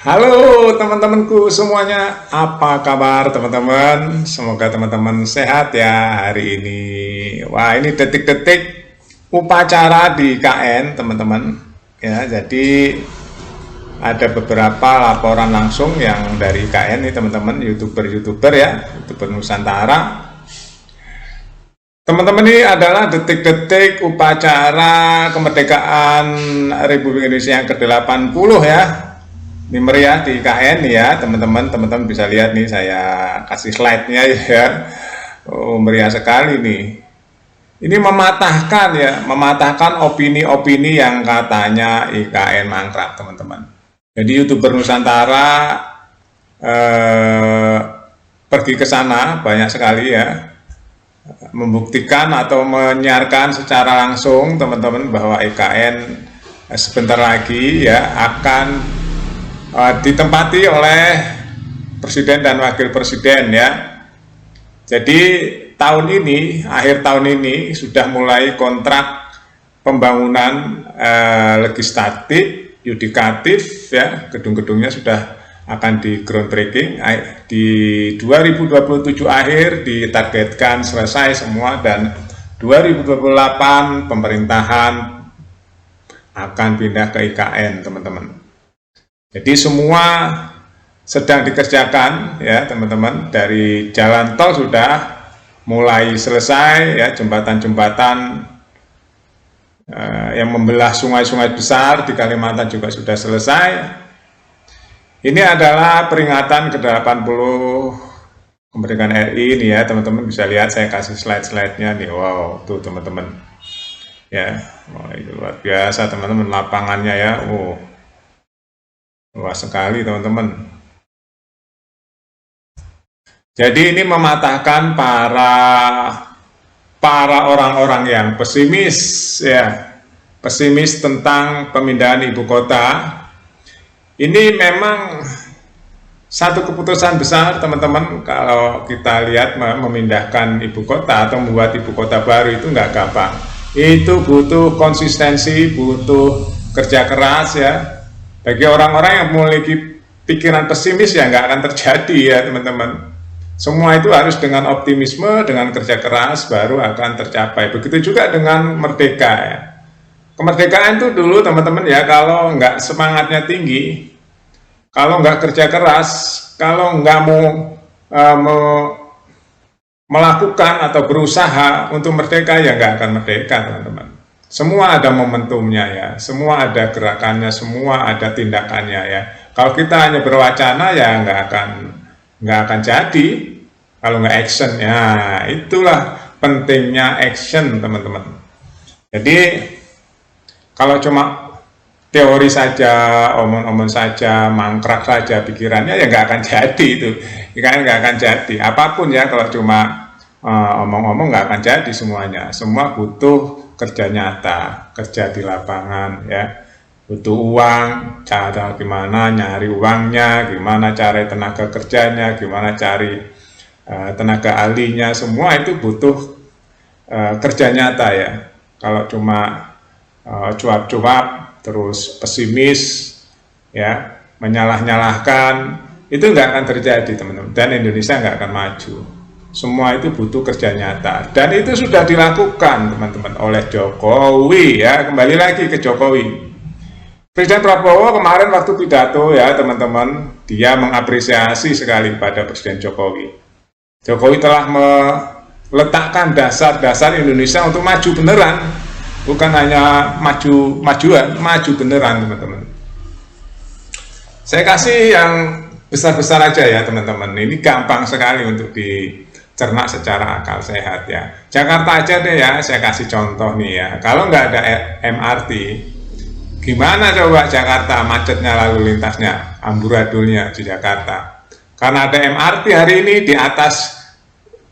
Halo teman-temanku semuanya, apa kabar teman-teman? Semoga teman-teman sehat ya hari ini. Wah, ini detik-detik upacara di KN teman-teman. Ya, jadi ada beberapa laporan langsung yang dari KN nih teman-teman, YouTuber ya, YouTuber Nusantara. Teman-teman, ini adalah detik-detik upacara kemerdekaan Republik Indonesia yang ke-80 ya. Ini meriah di KN ya teman-teman bisa lihat nih, saya kasih slide-nya ya. Oh, meriah sekali nih. Ini mematahkan opini-opini yang katanya IKN mangkrak teman-teman. Jadi YouTuber Nusantara pergi ke sana banyak sekali ya, membuktikan atau menyiarkan secara langsung teman-teman bahwa IKN sebentar lagi ya akan ditempati oleh presiden dan wakil presiden ya. Jadi akhir tahun ini sudah mulai kontrak pembangunan legislatif, yudikatif ya, gedung-gedungnya sudah akan di groundbreaking di 2027 akhir ditargetkan selesai semua, dan 2028 pemerintahan akan pindah ke IKN teman-teman. Jadi semua sedang dikerjakan ya teman-teman. Dari jalan tol sudah mulai selesai ya, jembatan-jembatan yang membelah sungai-sungai besar di Kalimantan juga sudah selesai. Ini adalah peringatan ke-80 kemerdekaan RI ini ya teman-teman, bisa lihat saya kasih slide-slide-nya nih. Wow, tuh teman-teman ya. Wah, itu luar biasa teman-teman lapangannya ya. Luas sekali teman-teman. Jadi ini mematahkan para orang-orang yang pesimis ya, pesimis tentang pemindahan ibu kota. Ini memang satu keputusan besar teman-teman. Kalau kita lihat memindahkan ibu kota atau membuat ibu kota baru itu nggak gampang. Itu butuh konsistensi, butuh kerja keras ya. Bagi orang-orang yang memiliki pikiran pesimis ya nggak akan terjadi ya teman-teman. Semua itu harus dengan optimisme, dengan kerja keras baru akan tercapai. Begitu juga dengan merdeka ya. Kemerdekaan itu dulu teman-teman ya, kalau nggak semangatnya tinggi, kalau nggak kerja keras, kalau nggak mau melakukan atau berusaha untuk merdeka ya nggak akan merdeka teman-teman. Semua ada momentumnya ya, semua ada gerakannya, semua ada tindakannya ya. Kalau kita hanya berwacana ya nggak akan jadi kalau nggak action ya. Itulah pentingnya action teman-teman. Jadi kalau cuma teori saja, omong-omong saja, mangkrak saja pikirannya ya nggak akan jadi itu. Kan nggak akan jadi apapun ya kalau cuma omong-omong, nggak akan jadi semuanya. Semua butuh kerja nyata, kerja di lapangan ya, butuh uang, cara gimana nyari uangnya, gimana cari tenaga kerjanya, gimana cari tenaga ahlinya, semua itu butuh kerja nyata ya. Kalau cuma cuap-cuap terus pesimis ya, menyalah-nyalahkan, itu nggak akan terjadi teman-teman, dan Indonesia nggak akan maju. Semua itu butuh kerja nyata, dan itu sudah dilakukan teman-teman oleh Jokowi ya. Kembali lagi ke Jokowi. Presiden Prabowo kemarin waktu pidato ya teman-teman, dia mengapresiasi sekali pada Presiden Jokowi. Jokowi telah meletakkan dasar-dasar Indonesia untuk maju beneran, bukan hanya maju beneran teman-teman. Saya kasih yang besar-besar aja ya teman-teman. Ini gampang sekali untuk dicerna secara akal sehat ya. Jakarta aja deh ya, saya kasih contoh nih ya. Kalau nggak ada MRT, gimana coba Jakarta macetnya, lalu lintasnya, amburadulnya di Jakarta? Karena ada MRT hari ini di atas,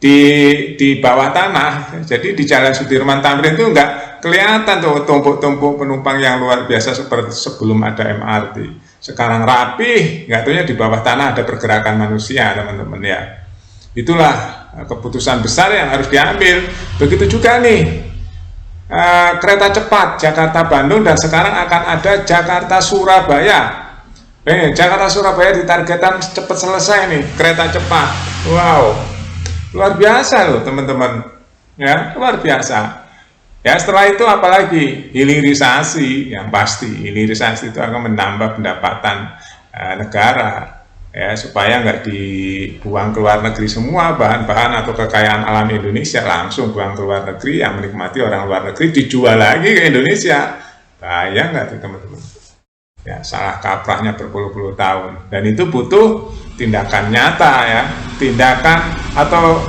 di bawah tanah. Jadi di Jalan Sudirman Tamrin itu nggak kelihatan tuh tumpuk-tumpuk penumpang yang luar biasa seperti sebelum ada MRT. Sekarang rapih, nggak taunya di bawah tanah ada pergerakan manusia teman-teman ya. Itulah keputusan besar yang harus diambil. Begitu juga nih kereta cepat Jakarta-Bandung, dan sekarang akan ada Jakarta-Surabaya. Jakarta Surabaya ditargetkan cepat selesai nih, kereta cepat. Wow, luar biasa loh teman-teman. Ya, luar biasa. Ya, setelah itu apalagi hilirisasi, yang pasti hilirisasi itu akan menambah pendapatan negara, ya, supaya nggak dibuang ke luar negeri semua bahan-bahan atau kekayaan alam Indonesia, langsung buang ke luar negeri, yang menikmati orang luar negeri dijual lagi ke Indonesia. Bahaya nggak tuh teman-teman? Ya, salah kaprahnya berpuluh-puluh tahun, dan itu butuh tindakan nyata, ya, tindakan atau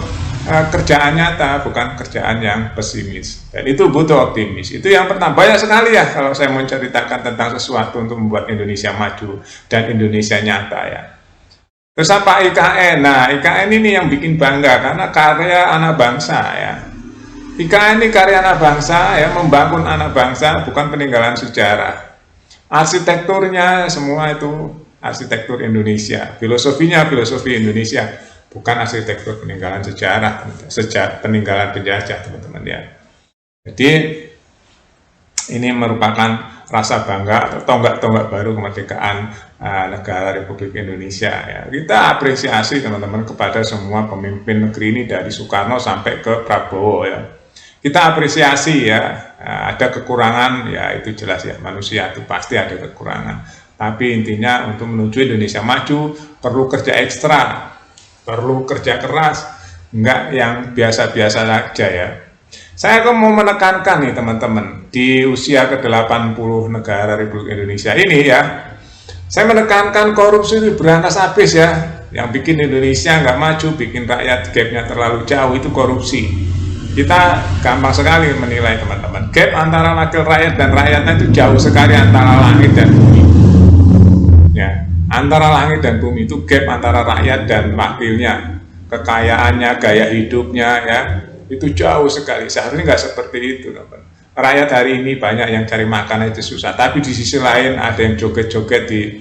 kerjaan nyata, bukan kerjaan yang pesimis, dan itu butuh optimis. Itu yang pertama. Banyak sekali ya kalau saya menceritakan tentang sesuatu untuk membuat Indonesia maju dan Indonesia nyata, ya. Terus apa IKN? Nah, IKN ini yang bikin bangga karena karya anak bangsa, ya. IKN ini karya anak bangsa, ya, membangun anak bangsa, bukan peninggalan sejarah. Arsitekturnya semua itu arsitektur Indonesia, filosofinya filosofi Indonesia, bukan arsitektur peninggalan sejarah, peninggalan penjajah, teman-teman, ya. Jadi ini merupakan rasa bangga atau tonggak-tonggak baru kemerdekaan negara Republik Indonesia, ya. Kita apresiasi teman-teman kepada semua pemimpin negeri ini dari Soekarno sampai ke Prabowo, ya. Kita apresiasi, ya. Ada kekurangan, ya, itu jelas, ya, manusia itu pasti ada kekurangan, tapi intinya untuk menuju Indonesia maju perlu kerja ekstra, perlu kerja keras, enggak yang biasa-biasa saja, ya. Saya akan mau menekankan nih teman-teman, di usia ke-80 negara Republik Indonesia ini, ya, saya menekankan korupsi itu berantas habis, ya. Yang bikin Indonesia nggak maju, bikin rakyat gapnya terlalu jauh, itu korupsi. Kita gampang sekali menilai teman-teman, gap antara wakil rakyat dan rakyatnya itu jauh sekali, antara langit dan bumi, ya. Antara langit dan bumi itu gap antara rakyat dan wakilnya, kekayaannya, gaya hidupnya, ya, itu jauh sekali. Seharusnya nggak seperti itu, teman. Rakyat hari ini banyak yang cari makan itu susah, tapi di sisi lain ada yang joget-joget di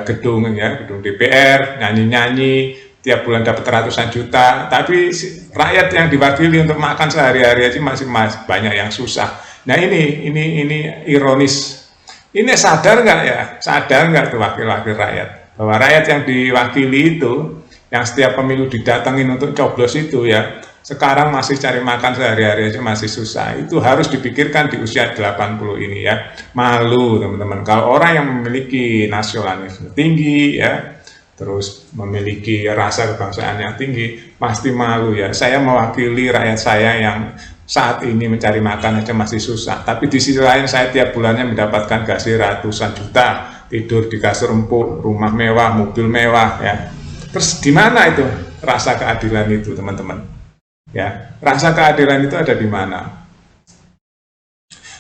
gedung, ya, gedung DPR, nyanyi-nyanyi, tiap bulan dapat ratusan juta, tapi rakyat yang diwakili untuk makan sehari-hari aja masih banyak yang susah. Nah, ini ironis. Ini sadar nggak, ya? Sadar nggak tuh wakil-wakil rakyat bahwa rakyat yang diwakili itu, yang setiap pemilu didatengin untuk coblos itu, ya, sekarang masih cari makan sehari-hari aja masih susah. Itu harus dipikirkan di usia 80 ini, ya. Malu teman-teman kalau orang yang memiliki nasionalisme tinggi, ya, terus memiliki rasa kebangsaan yang tinggi, pasti malu, ya. Saya mewakili rakyat saya yang saat ini mencari makan aja masih susah, tapi di sisi lain saya tiap bulannya mendapatkan gaji ratusan juta, tidur di kasur empuk, rumah mewah, mobil mewah, ya. Terus di mana itu rasa keadilan itu, teman-teman? Ya, rasa keadilan itu ada di mana?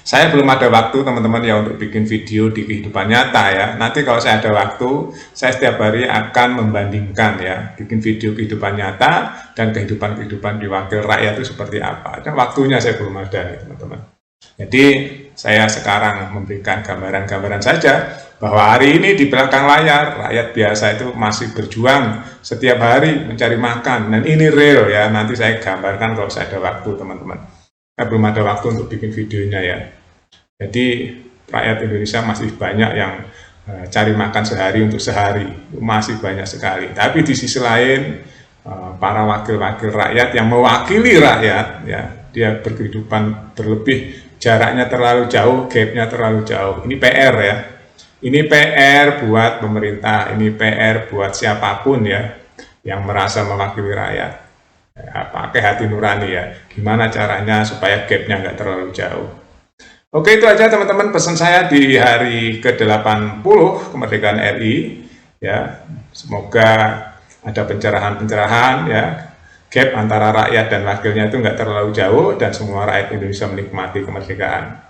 Saya belum ada waktu teman-teman, ya, untuk bikin video di kehidupan nyata, ya. Nanti kalau saya ada waktu, saya setiap hari akan membandingkan, ya, bikin video kehidupan nyata dan kehidupan di wakil rakyat itu seperti apa. Dan waktunya saya belum ada, nih, teman-teman. Jadi saya sekarang memberikan gambaran-gambaran saja bahwa hari ini di belakang layar rakyat biasa itu masih berjuang setiap hari mencari makan, dan ini real, ya. Nanti saya gambarkan kalau saya ada waktu, teman-teman. Saya belum ada waktu untuk bikin videonya, ya. Jadi rakyat Indonesia masih banyak yang cari makan sehari untuk sehari, masih banyak sekali. Tapi di sisi lain para wakil-wakil rakyat yang mewakili rakyat, ya, dia berkehidupan berlebih, jaraknya terlalu jauh, gapnya terlalu jauh. Ini PR, ya. Ini PR buat pemerintah, ini PR buat siapapun, ya, yang merasa mewakili rakyat. Ya, pakai hati nurani, ya. Gimana caranya supaya gapnya nggak terlalu jauh. Oke, itu aja teman-teman pesan saya di hari ke-80 kemerdekaan RI, ya. Semoga ada pencerahan-pencerahan, ya. Gap antara rakyat dan wakilnya itu nggak terlalu jauh, dan semua rakyat Indonesia menikmati kemerdekaan.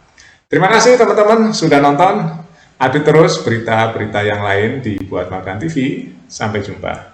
Terima kasih teman-teman sudah nonton. Update terus berita-berita yang lain di Buat Makan TV. Sampai jumpa.